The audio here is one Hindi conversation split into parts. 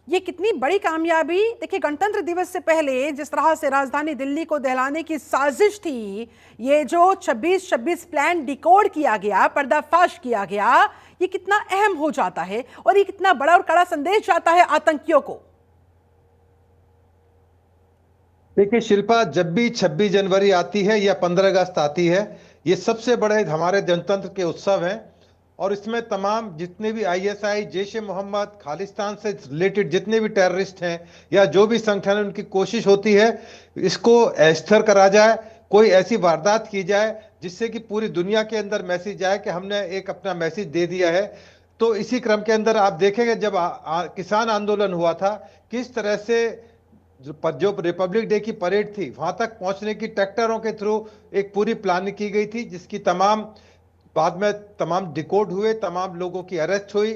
ये कितनी बड़ी कामयाबी। देखिए, गणतंत्र दिवस से पहले जिस तरह से राजधानी दिल्ली को दहलाने की साजिश थी, ये जो 26-26 प्लान डिकोड किया गया, पर्दाफाश किया गया, ये कितना अहम हो जाता है और ये कितना बड़ा और कड़ा संदेश जाता है आतंकियों को। देखिए शिल्पा, जब भी 26 जनवरी आती है या 15 अगस्त आती है, ये सबसे बड़े हमारे जनतंत्र के उत्सव हैं। और इसमें तमाम जितने भी आईएसआई, जैश ए मोहम्मद, खालिस्तान से रिलेटेड जितने भी टेररिस्ट हैं या जो भी संगठन है, उनकी कोशिश होती है इसको अस्थिर करा जाए, कोई ऐसी वारदात की जाए जिससे कि पूरी दुनिया के अंदर मैसेज जाए कि हमने एक अपना मैसेज दे दिया है। तो इसी क्रम के अंदर आप देखेंगे जब किसान आंदोलन हुआ था, किस तरह से जो रिपब्लिक डे की परेड थी वहां तक पहुंचने की ट्रैक्टरों के थ्रू एक पूरी प्लानिंग की गई थी, जिसकी तमाम बाद में तमाम डिकोड हुए, तमाम लोगों की अरेस्ट हुई।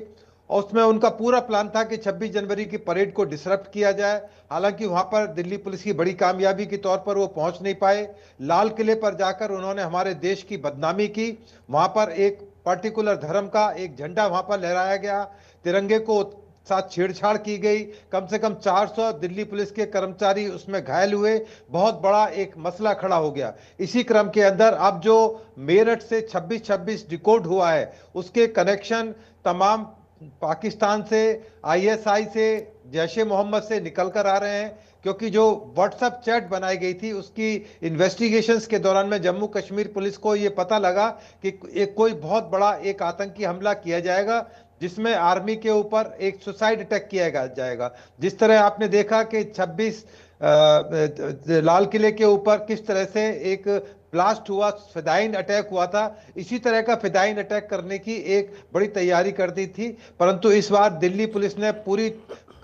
और उसमें उनका पूरा प्लान था कि 26 जनवरी की परेड को डिसरप्ट किया जाए। हालांकि वहां पर दिल्ली पुलिस की बड़ी कामयाबी के तौर पर वो पहुंच नहीं पाए। लाल किले पर जाकर उन्होंने हमारे देश की बदनामी की। वहां पर एक पर्टिकुलर धर्म का एक झंडा वहां पर लहराया गया, तिरंगे को साथ छेड़छाड़ की गई। कम से कम 400 दिल्ली पुलिस के कर्मचारी उसमें घायल हुए। बहुत बड़ा एक मसला खड़ा हो गया। इसी क्रम के अंदर अब जो मेरठ से 26-26 डिकोड हुआ है, उसके कनेक्शन तमाम पाकिस्तान से, आईएसआई से, जैश ए मोहम्मद से निकल कर आ रहे हैं। क्योंकि जो व्हाट्सएप चैट बनाई गई थी उसकी इन्वेस्टिगेशंस के दौरान में जम्मू कश्मीर पुलिस को यह पता लगा कि एक कोई बहुत बड़ा एक आतंकी हमला किया जाएगा, जिसमें आर्मी के ऊपर एक सुसाइड अटैक किया जाएगा। जिस तरह आपने देखा कि 26 लाल किले के ऊपर किस तरह से एक ब्लास्ट हुआ, फिदाइन अटैक हुआ था, इसी तरह का फिदाइन अटैक करने की एक बड़ी तैयारी कर दी थी। परंतु इस बार दिल्ली पुलिस ने पूरी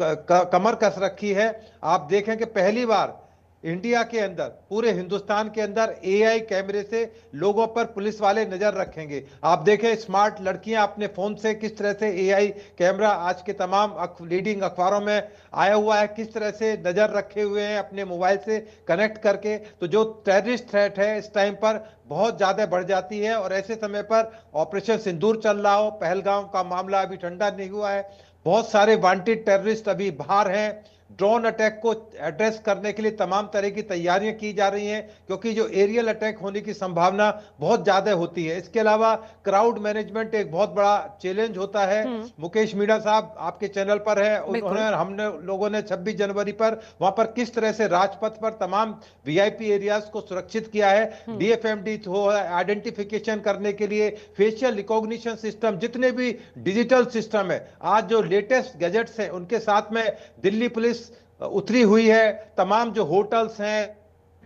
कमर कस रखी है। आप देखें कि पहली बार इंडिया के अंदर, पूरे हिंदुस्तान के अंदर एआई कैमरे से लोगों पर पुलिस वाले नजर रखेंगे। आप देखें स्मार्ट लड़कियां अपने फोन से किस तरह से एआई कैमरा आज के तमाम लीडिंग अखबारों में आया हुआ है, किस तरह से नजर रखे हुए हैं अपने मोबाइल से कनेक्ट करके। तो जो टेररिस्ट थ्रेट है इस टाइम पर बहुत ज्यादा बढ़ जाती है। और ऐसे समय पर ऑपरेशन सिंदूर चल रहा हो, पहलगाम का मामला अभी ठंडा नहीं हुआ है, बहुत सारे वांटेड टेररिस्ट अभी बाहर हैं। ड्रोन अटैक को एड्रेस करने के लिए तमाम तरह की तैयारियां की जा रही हैं, क्योंकि जो एरियल अटैक होने की संभावना बहुत ज्यादा होती है। इसके अलावा क्राउड मैनेजमेंट एक बहुत बड़ा चैलेंज होता है। मुकेश मीणा साहब आपके चैनल पर है, उन्होंने हमने लोगों ने 26 जनवरी पर वहां पर किस तरह से राजपथ पर तमाम वीआईपी एरियाज को सुरक्षित किया है। डीएफएमडी हो आइडेंटिफिकेशन करने के लिए, फेशियल रिकॉग्निशन सिस्टम, जितने भी डिजिटल सिस्टम है, आज जो लेटेस्ट गैजेट्स हैं उनके साथ में दिल्ली पुलिस उतरी हुई है। तमाम जो होटल्स हैं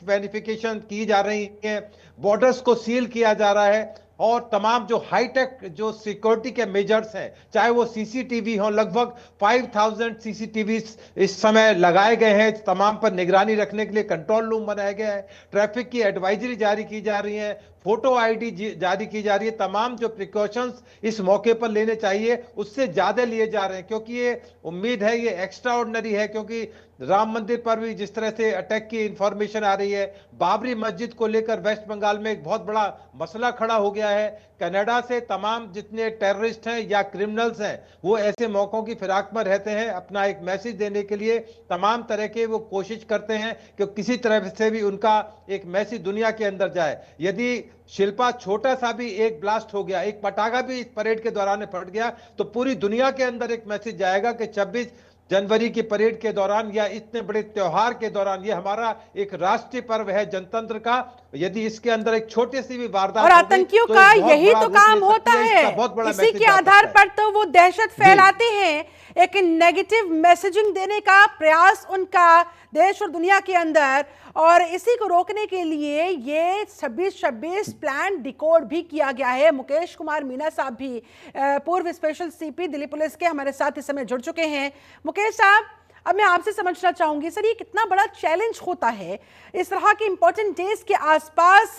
वेरिफिकेशन की जा रही है, बॉर्डर्स को सील किया जा रहा है, और तमाम जो हाईटेक जो सिक्योरिटी के मेजर्स हैं, चाहे वो सीसीटीवी हो, लगभग 5000 सीसीटीवी इस समय लगाए गए हैं, तमाम पर निगरानी रखने के लिए कंट्रोल रूम बनाया गया है। ट्रैफिक की एडवाइजरी जारी की जा रही है, फोटो आईडी जारी की जा रही है। तमाम जो प्रिकॉशंस इस मौके पर लेने चाहिए उससे ज्यादा लिए जा रहे हैं, क्योंकि ये उम्मीद है ये एक्स्ट्रा ऑर्डिनरी है। क्योंकि राम मंदिर पर भी जिस तरह से अटैक की इंफॉर्मेशन आ रही है, बाबरी मस्जिद को लेकर वेस्ट बंगाल में एक बहुत बड़ा मसला खड़ा हो गया है। कनाडा से तमाम जितने टेररिस्ट हैं या क्रिमिनल्स हैं, वो ऐसे मौकों की फिराक में रहते हैं, अपना एक मैसेज देने के लिए तमाम तरह के वो कोशिश करते हैं कि किसी तरह से भी उनका एक मैसेज दुनिया के अंदर जाए। यदि शिल्पा छोटा सा भी एक ब्लास्ट हो गया, एक पटाखा भी इस परेड के दौरान फट गया, तो पूरी दुनिया के अंदर एक मैसेज जाएगा कि 26 जनवरी की परेड के दौरान या इतने बड़े त्योहार के दौरान, ये हमारा एक राष्ट्रीय पर्व है जनतंत्र का, यदि इसके अंदर एक छोटी सी भी वारदात और आतंकियों का यही तो काम होता है, इसी के आधार पर तो वो दहशत फैलाते हैं, एक नेगेटिव मैसेजिंग देने का प्रयास उनका देश और दुनिया के अंदर। और इसी को रोकने के लिए ये 26-26 प्लान डिकोड भी किया गया है। मुकेश कुमार मीणा साहब भी पूर्व स्पेशल सीपी दिल्ली पुलिस के हमारे साथ इस समय जुड़ चुके हैं। मुकेश साहब, अब मैं आपसे समझना चाहूंगी सर, ये कितना बड़ा चैलेंज होता है इस तरह के इंपॉर्टेंट डेज के आसपास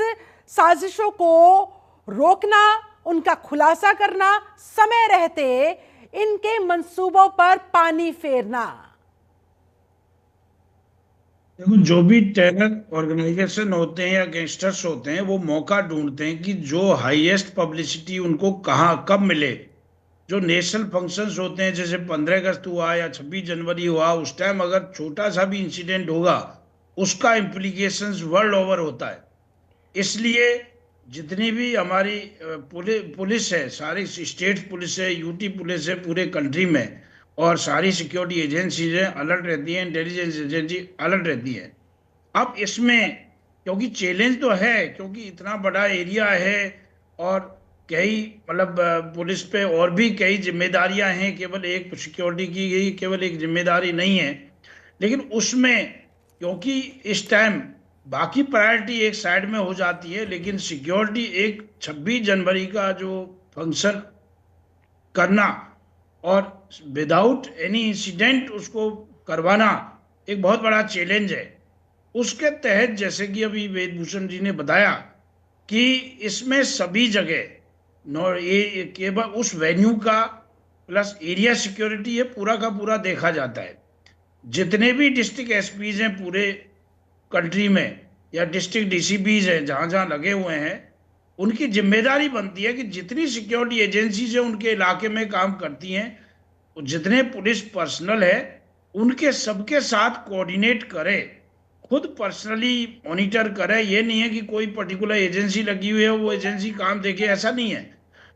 साजिशों को रोकना, उनका खुलासा करना, समय रहते इनके मंसूबों पर पानी फेरना। देखो, जो भी टेरर ऑर्गेनाइजेशन होते हैं या गैंगस्टर्स होते हैं, वो मौका ढूंढते हैं कि जो हाईएस्ट पब्लिसिटी उनको कहाँ कब मिले, जो नेशनल फंक्शंस होते हैं, जैसे 15 अगस्त हुआ या 26 जनवरी हुआ, उस टाइम अगर छोटा सा भी इंसिडेंट होगा उसका इम्प्लीकेशंस वर्ल्ड ओवर होता है। इसलिए जितनी भी हमारी पुलिस है, सारी स्टेट पुलिस है, यूटी पुलिस है पूरे कंट्री में, और सारी सिक्योरिटी एजेंसीज हैं अलर्ट रहती हैं, इंटेलिजेंस एजेंसी अलर्ट रहती है। अब इसमें क्योंकि चैलेंज तो है, क्योंकि इतना बड़ा एरिया है और कई मतलब पुलिस पे और भी कई जिम्मेदारियां हैं, केवल एक सिक्योरिटी की गई केवल एक जिम्मेदारी नहीं है। लेकिन उसमें क्योंकि इस टाइम बाकी प्रायोरिटी एक साइड में हो जाती है, लेकिन सिक्योरिटी एक 26 जनवरी का जो फंक्शन करना और विदाउट एनी इंसिडेंट उसको करवाना एक बहुत बड़ा चैलेंज है। उसके तहत जैसे कि अभी वेदभूषण जी ने बताया कि इसमें सभी जगह ये केवल उस वेन्यू का प्लस एरिया सिक्योरिटी है पूरा का पूरा देखा जाता है। जितने भी डिस्ट्रिक्ट एसपीज हैं पूरे कंट्री में या डिस्ट्रिक्ट डीसीपीज हैं जहां जहां लगे हुए हैं, उनकी जिम्मेदारी बनती है कि जितनी सिक्योरिटी एजेंसीज हैं उनके इलाके में काम करती हैं, जितने पुलिस पर्सनल है उनके सबके साथ कोऑर्डिनेट करे, खुद पर्सनली मॉनिटर करे। ये नहीं है कि कोई पर्टिकुलर एजेंसी लगी हुई है वो एजेंसी काम देखे, ऐसा नहीं है।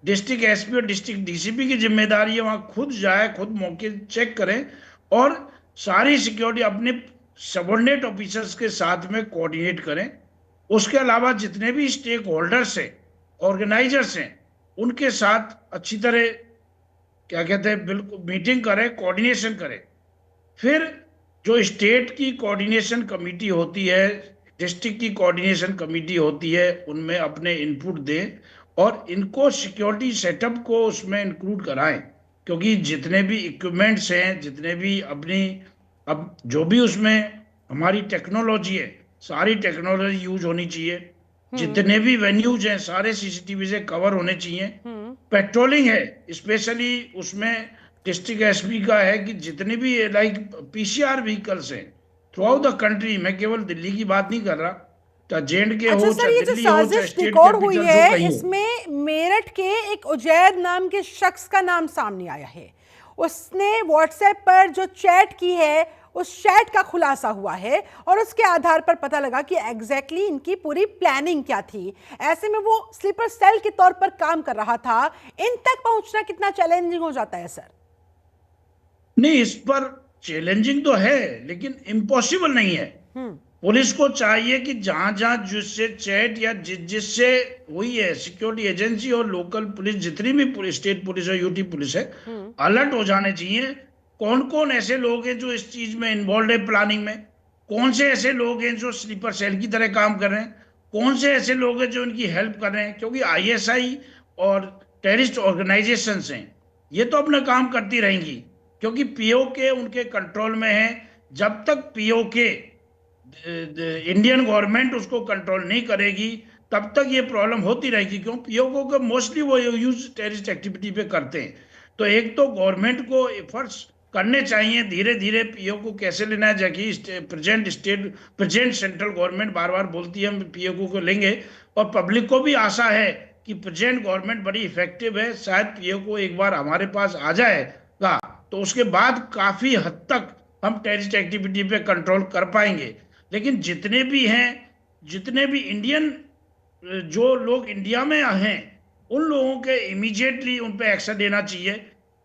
डिस्ट्रिक्ट एसपी और डिस्ट्रिक्ट डीसीपी की जिम्मेदारी है वहां खुद जाए, खुद मौके चेक करें और सारी सिक्योरिटी अपने सबऑर्डिनेट ऑफिसर्स के साथ में कोऑर्डिनेट करें। उसके अलावा जितने भी स्टेक होल्डर्स हैं, ऑर्गेनाइजर्स हैं, उनके साथ अच्छी तरह क्या कहते हैं बिल्कुल मीटिंग करें, कोऑर्डिनेशन करें। फिर जो स्टेट की कोऑर्डिनेशन कमेटी होती है, डिस्ट्रिक्ट की कोऑर्डिनेशन कमेटी होती है, उनमें अपने इनपुट दें और इनको सिक्योरिटी सेटअप को उसमें इंक्लूड कराएं। क्योंकि जितने भी इक्विपमेंट्स हैं, जितने भी अपनी अब जो भी उसमें हमारी टेक्नोलॉजी है, सारी टेक्नोलॉजी यूज होनी चाहिए। जितने भी वेन्यूज हैं सारे सीसीटीवी से कवर होने चाहिए। पेट्रोलिंग है स्पेशली उसमें डिस्ट्रिक्ट एसपी का है कि जितने भी लाइक पीसीआर व्हीकल्स हैं थ्रू आउट द कंट्री, मैं केवल दिल्ली की बात नहीं कर रहा, चाहे जेएंडके अच्छा हो, सर, चाहे ये जो दिल्ली हो, चाहे साजिश स्टेट डिकोड हुई कैपिटल हो, है कहीं हो। इसमें मेरठ के एक उजैर नाम के शख्स का नाम सामने आया है। उसने व्हाट्सएप पर जो चैट की है उस चैट का खुलासा हुआ है और उसके आधार पर पता लगा कि एग्जैक्टली इनकी पूरी प्लानिंग क्या थी। ऐसे में वो स्लीपर सेल के तौर पर काम कर रहा था। इन तक पहुंचना कितना चैलेंजिंग हो जाता है सर? नहीं, इस पर चैलेंजिंग तो है लेकिन इम्पॉसिबल नहीं है। पुलिस को चाहिए कि जहां जहां जिससे चैट या जिससे हुई है, सिक्योरिटी एजेंसी और लोकल पुलिस जितनी भी पुलिस, स्टेट पुलिस है, यूटी पुलिस है, अलर्ट हो जाने चाहिए। कौन कौन ऐसे लोग हैं जो इस चीज में इन्वॉल्व है प्लानिंग में, कौन से ऐसे लोग हैं जो स्लीपर सेल की तरह काम कर रहे हैं, कौन से ऐसे लोग हैं जो इनकी हेल्प कर रहे हैं। क्योंकि आईएसआई और टेररिस्ट ऑर्गेनाइजेशंस हैं, ये तो अपना काम करती रहेंगी क्योंकि पीओके उनके कंट्रोल में है। जब तक पीओके इंडियन गवर्नमेंट उसको कंट्रोल नहीं करेगी तब तक ये प्रॉब्लम होती रहेगी। क्यों? पीओके को मोस्टली वो यूज टेररिस्ट एक्टिविटी पे करते हैं। तो एक तो गवर्नमेंट को एफर्ट्स करने चाहिए धीरे धीरे पीओ को कैसे लेना है, जबकि प्रेजेंट सेंट्रल गवर्नमेंट बार बार बोलती है हम पीओ को लेंगे, और पब्लिक को भी आशा है कि प्रेजेंट गवर्नमेंट बड़ी इफेक्टिव है, शायद पीओ को एक बार हमारे पास आ जाएगा तो उसके बाद काफी हद तक हम टेररिस्ट एक्टिविटी पे कंट्रोल कर पाएंगे। लेकिन जितने भी हैं, जितने भी इंडियन जो लोग इंडिया में हैं, उन लोगों के इमीडिएटली उन पे एक्शन लेना चाहिए।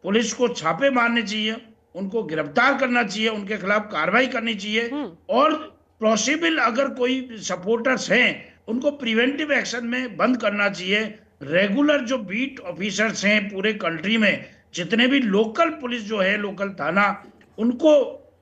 पुलिस को छापे मारने चाहिए, उनको गिरफ्तार करना चाहिए, उनके खिलाफ कार्रवाई करनी चाहिए, और पॉसिबल अगर कोई सपोर्टर्स हैं उनको प्रिवेंटिव एक्शन में बंद करना चाहिए। रेगुलर जो बीट ऑफिसर्स हैं पूरे कंट्री में, जितने भी लोकल पुलिस जो है, लोकल थाना, उनको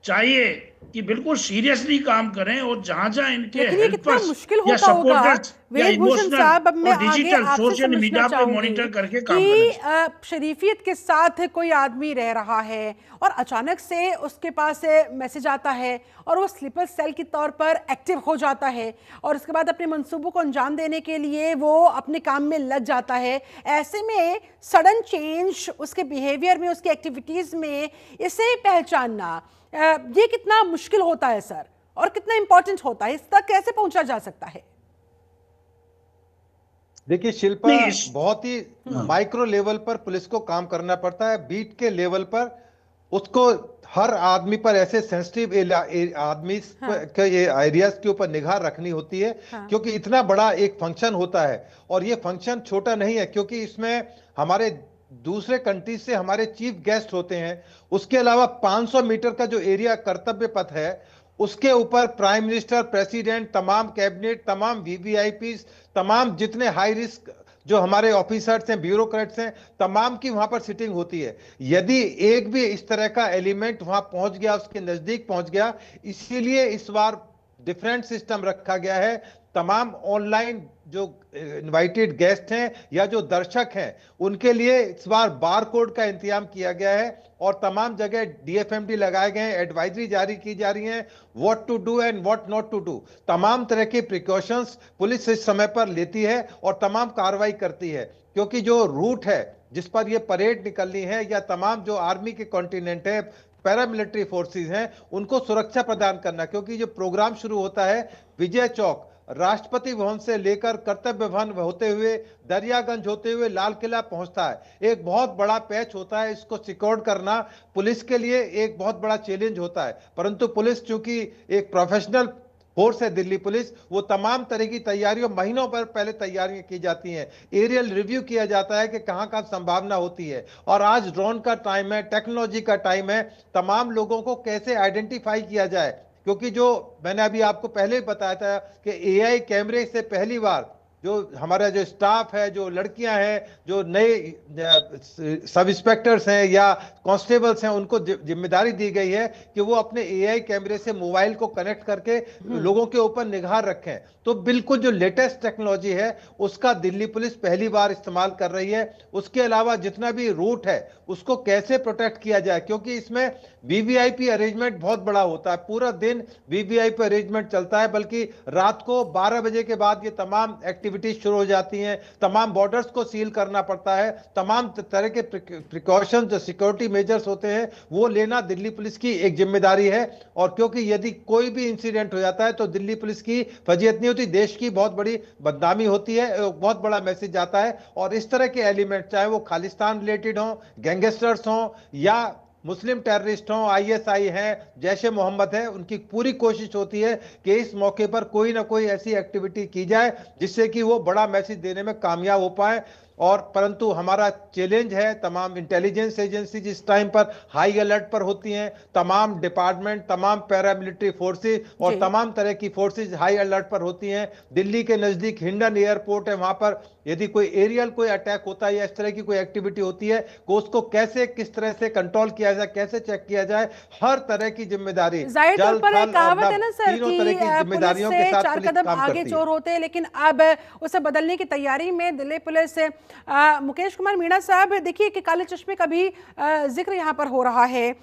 चाहिए कि बिल्कुल सीरियसली काम करें और जहां जहां इनके हेल्पर्स या सपोर्टर्स या इमोशनल और डिजिटल सोशल मीडिया पे मॉनिटर करके काम करना। शरीफियत के साथ कोई आदमी रह रहा है और अचानक से उसके पास मैसेज आता है और वो स्लीपर सेल के तौर पर एक्टिव हो जाता है और उसके बाद अपने मंसूबों को अंजाम देने के लिए वो अपने काम में लग जाता है। ऐसे में सडन चेंज उसके बिहेवियर में, उसकी एक्टिविटीज में, इसे पहचानना ये कितना मुश्किल होता है सर, और कितना इंपॉर्टेंट होता है? इस तक कैसे पहुंचा जा सकता है? देखिए शिल्पा, नहीं बहुत ही हाँ, माइक्रो लेवल पर पुलिस को काम करना पड़ता है। बीट के लेवल पर उसको हर आदमी पर, ऐसे सेंसिटिव आदमी हाँ के ये एरियाज के ऊपर निगाह रखनी होती है, हाँ क्योंकि इतना बड़ा एक फंक्शन होता है। और ये फंक्शन छोटा नहीं है, क्योंकि इसमें हमारे दूसरे कंट्री से हमारे चीफ गेस्ट होते हैं। उसके अलावा 500 मीटर का जो एरिया कर्तव्य पथ है, उसके ऊपर प्राइम मिनिस्टर, प्रेसिडेंट, तमाम कैबिनेट, तमाम वीवीआईपी, तमाम जितने हाई रिस्क जो हमारे ऑफिसर्स हैं, ब्यूरोक्रेट्स हैं, तमाम की वहां पर सिटिंग होती है। यदि एक भी इस तरह का एलिमेंट वहां पहुंच गया, उसके नजदीक पहुंच गया, इसीलिए इस बार डिफरेंट सिस्टम रखा गया है। तमाम ऑनलाइन जो इनवाइटेड गेस्ट हैं या जो दर्शक हैं, उनके लिए इस बार बार कोड का इंतजाम किया गया है, और तमाम जगह डीएफएमडी लगाए गए हैं, एडवाइजरी जारी की जा रही हैं, what to do and what not to do. तमाम तरह के प्रिकॉशंस पुलिस इस समय पर लेती है और तमाम कार्रवाई करती है, क्योंकि जो रूट है जिस पर यह परेड निकलनी है, या तमाम जो आर्मी के कॉन्टिनेंट है, पैरामिलिट्री फोर्सेस हैं, उनको सुरक्षा प्रदान करना। क्योंकि जो प्रोग्राम शुरू होता है विजय चौक, राष्ट्रपति भवन से लेकर कर्तव्य भवन होते हुए, दरियागंज होते हुए लाल किला पहुंचता है, एक बहुत बड़ा पैच होता है। इसको सिक्योर करना पुलिस के लिए एक बहुत बड़ा चैलेंज होता है। परंतु पुलिस चूंकि एक प्रोफेशनल फोर्स है, दिल्ली पुलिस, वो तमाम तरह की तैयारियों, महीनों पर पहले तैयारियां की जाती हैं, एरियल रिव्यू किया जाता है कि कहां कहां संभावना होती है। और आज ड्रोन का टाइम है, टेक्नोलॉजी का टाइम है, तमाम लोगों को कैसे आइडेंटिफाई किया जाए। क्योंकि जो मैंने अभी आपको पहले ही बताया था कि एआई कैमरे से पहली बार जो हमारा जो स्टाफ है, जो लड़कियां हैं, जो नए सब इंस्पेक्टर्स हैं या कांस्टेबल्स हैं, उनको जिम्मेदारी दी गई है कि वो अपने एआई कैमरे से मोबाइल को कनेक्ट करके लोगों के ऊपर निगाह रखें। तो बिल्कुल जो लेटेस्ट टेक्नोलॉजी है उसका दिल्ली पुलिस पहली बार इस्तेमाल कर रही है। उसके अलावा जितना भी रूट है उसको कैसे प्रोटेक्ट किया जाए, क्योंकि इसमें वीवीआईपी अरेंजमेंट बहुत बड़ा होता है, पूरा दिन वीवीआईपी अरेंजमेंट चलता है, बल्कि रात को 12 बजे के बाद ये तमाम एक्टिविटीज शुरू हो जाती हैं। तमाम बॉर्डर्स को सील करना पड़ता है, तमाम तरह के प्रिकॉशन जो सिक्योरिटी मेजर्स होते हैं वो लेना दिल्ली पुलिस की एक जिम्मेदारी है। और क्योंकि यदि कोई भी इंसिडेंट हो जाता है तो दिल्ली पुलिस की फजीयत नहीं होती, देश की बहुत बड़ी बदनामी होती है, बहुत बड़ा मैसेज जाता है। और इस तरह के एलिमेंट, चाहे वो खालिस्तान रिलेटेड हो, गैंगस्टर्स हो, या मुस्लिम टेररिस्ट हों, आईएसआई हैं, जैश ए मोहम्मद है, उनकी पूरी कोशिश होती है कि इस मौके पर कोई ना कोई ऐसी एक्टिविटी की जाए जिससे कि वो बड़ा मैसेज देने में कामयाब हो पाए। और परंतु हमारा चैलेंज है, तमाम इंटेलिजेंस एजेंसी जिस टाइम पर हाई अलर्ट पर होती हैं, तमाम डिपार्टमेंट, तमाम पैरामिलिट्री फोर्सेस और तमाम तरह की फोर्सेस हाई अलर्ट पर होती हैं। दिल्ली के नजदीक हिंडन एयरपोर्ट है, वहां पर यदि कोई एरियल कोई अटैक होता है या इस तरह की कोई एक्टिविटी होती है तो उसको कैसे, किस तरह से कंट्रोल किया जाए, कैसे चेक किया जाए, हर तरह की जिम्मेदारी जाहिर तौर पर एक कहावत है ना सर तीनों कि तरह की जिम्मेदारियों के साथ चार पुलिस कदम काम आगे करती है। चोर होते हैं, लेकिन अब उसे बदलने की तैयारी में दिल्ली पुलिस है। मुकेश कुमार मीणा साहब, देखिए कि काले चश्मे का भी जिक्र यहाँ पर हो रहा है,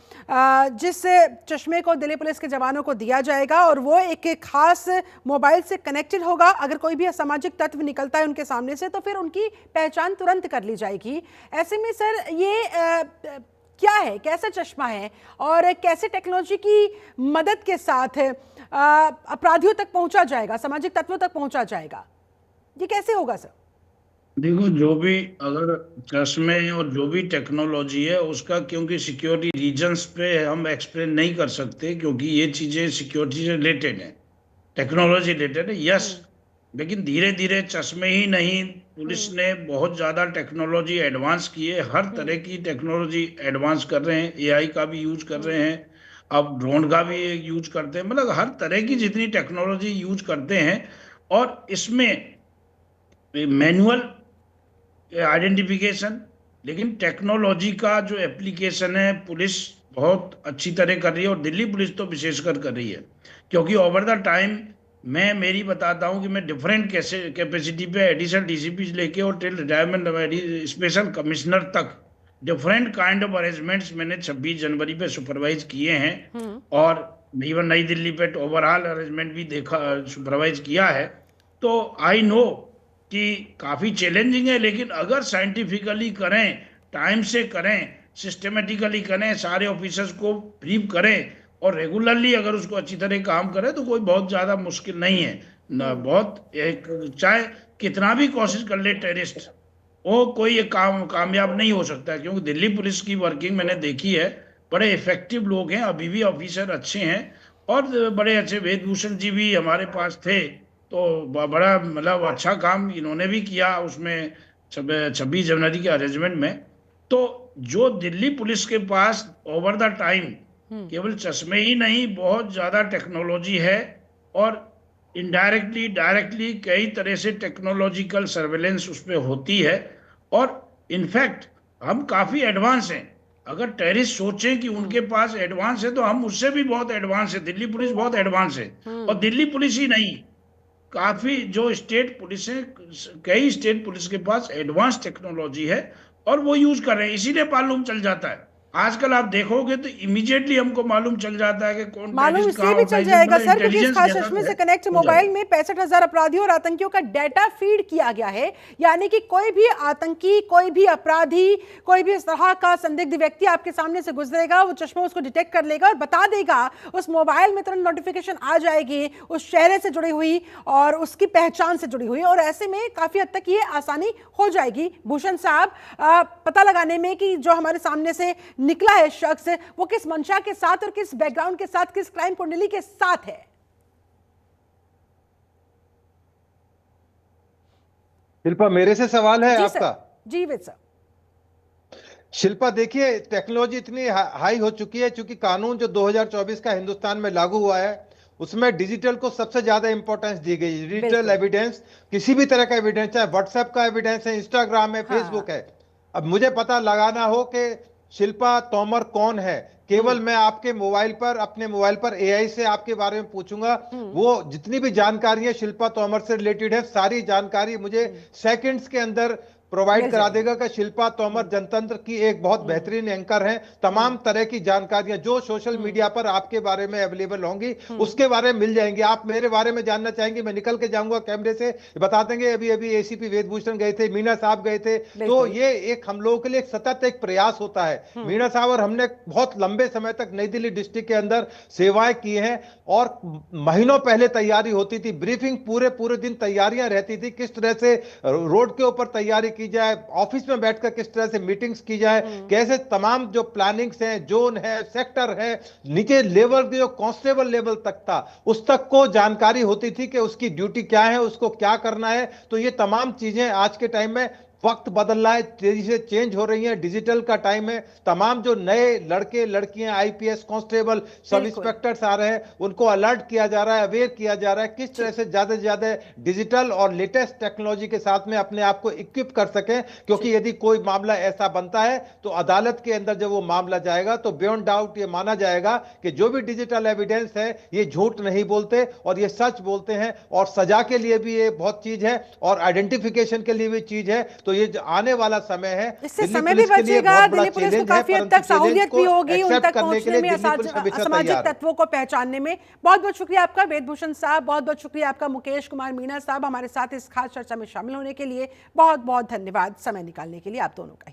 जिस चश्मे को दिल्ली पुलिस के जवानों को दिया जाएगा और वो एक खास मोबाइल से कनेक्टेड होगा। अगर कोई भी असामाजिक तत्व निकलता है उनके सामने से तो फिर उनकी पहचान तुरंत कर ली जाएगी। ऐसे में सर ये क्या है, कैसा चश्मा है और कैसे टेक्नोलॉजी की मदद के साथ अपराधियों तक पहुंचा जाएगा, सामाजिक तत्वों तक पहुंचा जाएगा, ये कैसे होगा सर? देखो, जो भी अगर चश्मे और जो भी टेक्नोलॉजी है उसका, क्योंकि सिक्योरिटी रीजंस पे हम एक्सप्लेन नहीं कर सकते, क्योंकि ये चीजें सिक्योरिटी से रिलेटेड है, टेक्नोलॉजी रिलेटेड है, यस। लेकिन धीरे धीरे चश्मे ही नहीं, पुलिस ने बहुत ज्यादा टेक्नोलॉजी एडवांस की है, हर तरह की टेक्नोलॉजी एडवांस कर रहे हैं, एआई का भी यूज कर रहे हैं, अब ड्रोन का भी यूज करते हैं, मतलब हर तरह की जितनी टेक्नोलॉजी यूज करते हैं। और इसमें मैनुअल आइडेंटिफिकेशन, लेकिन टेक्नोलॉजी का जो एप्लीकेशन है पुलिस बहुत अच्छी तरह कर रही है, और दिल्ली पुलिस तो विशेषकर कर रही है। क्योंकि ओवर द टाइम मैं मेरी बताता हूं कि मैं डिफरेंट कैसे कैपेसिटी पे एडिशनल डीसीपी लेके और टिल रिटायरमेंट स्पेशल कमिश्नर तक डिफरेंट काइंड ऑफ अरेंजमेंट्स मैंने 26 जनवरी पे सुपरवाइज किए हैं, और इवन नई दिल्ली पे ओवरऑल अरेंजमेंट भी देखा, सुपरवाइज किया है। तो आई नो कि काफ़ी चैलेंजिंग है, लेकिन अगर साइंटिफिकली करें, टाइम से करें, सिस्टमेटिकली करें, सारे ऑफिसर्स को ब्रीफ करें और रेगुलरली अगर उसको अच्छी तरह काम करें तो कोई बहुत ज़्यादा मुश्किल नहीं है। बहुत एक, चाहे कितना भी कोशिश कर ले टेररिस्ट, वो कोई एक कामयाब नहीं हो सकता है, क्योंकि दिल्ली पुलिस की वर्किंग मैंने देखी है। बड़े इफेक्टिव लोग हैं, अभी भी ऑफिसर अच्छे हैं, और बड़े अच्छे वेदभूषण जी भी हमारे पास थे, तो बड़ा मतलब अच्छा काम इन्होंने भी किया उसमें 26 जनवरी के अरेंजमेंट में। तो जो दिल्ली पुलिस के पास ओवर द टाइम केवल चश्मे ही नहीं, बहुत ज्यादा टेक्नोलॉजी है, और इनडायरेक्टली डायरेक्टली कई तरह से टेक्नोलॉजिकल सर्वेलेंस उस पर होती है। और इनफैक्ट हम काफी एडवांस हैं। अगर टेररिस्ट सोचें कि उनके पास एडवांस है, तो हम उससे भी बहुत एडवांस है। दिल्ली पुलिस बहुत एडवांस है, और दिल्ली पुलिस ही नहीं, काफी जो स्टेट पुलिस है, कई स्टेट पुलिस के पास एडवांस टेक्नोलॉजी है, और वो यूज कर रहे हैं। इसीलिए मालूम चल जाता है। आजकल आप देखोगे तो इमीडिएटली हमको मालूम चल जाता है कि कौन मालूम इसलिए भी चल जाएगा सर, क्योंकि इस खास चश्मे से कनेक्ट मोबाइल में 65,000 अपराधियों और आतंकियों का डेटा फीड किया गया है। यानी कि कोई भी आतंकी, कोई भी अपराधी, कोई भी इस तरह का संदिग्ध व्यक्ति आपके सामने से गुजरेगा, वो चश्मा उसको डिटेक्ट कर लेगा और बता देगा। उस मोबाइल में तुरंत नोटिफिकेशन आ जाएगी उस चेहरे से जुड़ी हुई और उसकी पहचान से जुड़ी हुई, और ऐसे में काफी हद तक ये आसानी हो जाएगी भूषण साहब पता लगाने में कि जो हमारे सामने से निकला है शख्स, वो किस मंशा के साथ और किस बैकग्राउंड के साथ, किस क्राइम कुंडली के साथ है। शिल्पा, मेरे से सवाल है आपका? जी विद सर। शिल्पा, देखिए टेक्नोलॉजी इतनी हाई हो चुकी है, क्योंकि कानून जो 2024 का हिंदुस्तान में लागू हुआ है, उसमें डिजिटल को सबसे ज्यादा इंपॉर्टेंस दी गई है। डिजिटल एविडेंस, किसी भी तरह का एविडेंस, चाहे व्हाट्सएप का एविडेंस है, इंस्टाग्राम है, फेसबुक है। अब मुझे पता लगाना हो कि शिल्पा तोमर कौन है, केवल मैं आपके मोबाइल पर, अपने मोबाइल पर एआई से आपके बारे में पूछूंगा, वो जितनी भी जानकारी है शिल्पा तोमर से रिलेटेड है, सारी जानकारी मुझे सेकंड्स के अंदर प्रोवाइड करा देगा कि शिल्पा तोमर जनतंत्र की एक बहुत बेहतरीन एंकर हैं। तमाम तरह की जानकारियां जो सोशल मीडिया पर आपके बारे में अवेलेबल होंगी, उसके बारे में मिल जाएंगी। आप मेरे बारे में जानना चाहेंगे, मैं निकल के जाऊंगा कैमरे से, बता देंगे अभी अभी एसीपी वेदभूषण गए थे, मीना साहब गए थे। तो ये एक हम लोगों के लिए सतत एक प्रयास होता है। मीना साहब और हमने बहुत लंबे समय तक नई दिल्ली डिस्ट्रिक्ट के अंदर सेवाएं की हैं, और महीनों पहले तैयारी होती थी, ब्रीफिंग पूरे दिन तैयारियां रहती थी, किस तरह से रोड के ऊपर तैयारी की जाए, ऑफिस में बैठकर किस तरह से मीटिंग्स की जाए, कैसे तमाम जो प्लानिंग्स हैं, जोन है, सेक्टर है, नीचे लेवल जो कांस्टेबल लेवल तक था, उस तक को जानकारी होती थी कि उसकी ड्यूटी क्या है, उसको क्या करना है। तो ये तमाम चीजें आज के टाइम में, वक्त बदल रहा है, तेजी से चेंज हो रही है, डिजिटल का टाइम है। तमाम जो नए लड़के लड़कियां, आईपीएस, कांस्टेबल, सब इंस्पेक्टर्स आ रहे हैं, उनको अलर्ट किया जा रहा है, अवेयर किया जा रहा है किस तरह से ज्यादा से ज्यादा डिजिटल और लेटेस्ट टेक्नोलॉजी के साथ में अपने आप को इक्विप कर सकें। क्योंकि यदि कोई मामला ऐसा बनता है तो अदालत के अंदर जब वो मामला जाएगा तो बियॉन्ड डाउट ये माना जाएगा कि जो भी डिजिटल एविडेंस है ये झूठ नहीं बोलते और ये सच बोलते हैं, और सजा के लिए भी ये बहुत चीज है और आइडेंटिफिकेशन के लिए भी चीज है। तो ये आने वाला समय है, इससे समय भी बचेगा, दिल्ली पुलिस को काफी हद तक सहूलियत भी होगी उन तक पहुंचने में, असामाजिक तत्वों को पहचानने में। बहुत बहुत शुक्रिया आपका वेदभूषण साहब, बहुत बहुत शुक्रिया आपका मुकेश कुमार मीणा साहब, हमारे साथ इस खास चर्चा में शामिल होने के लिए बहुत बहुत धन्यवाद समय निकालने के लिए आप दोनों का।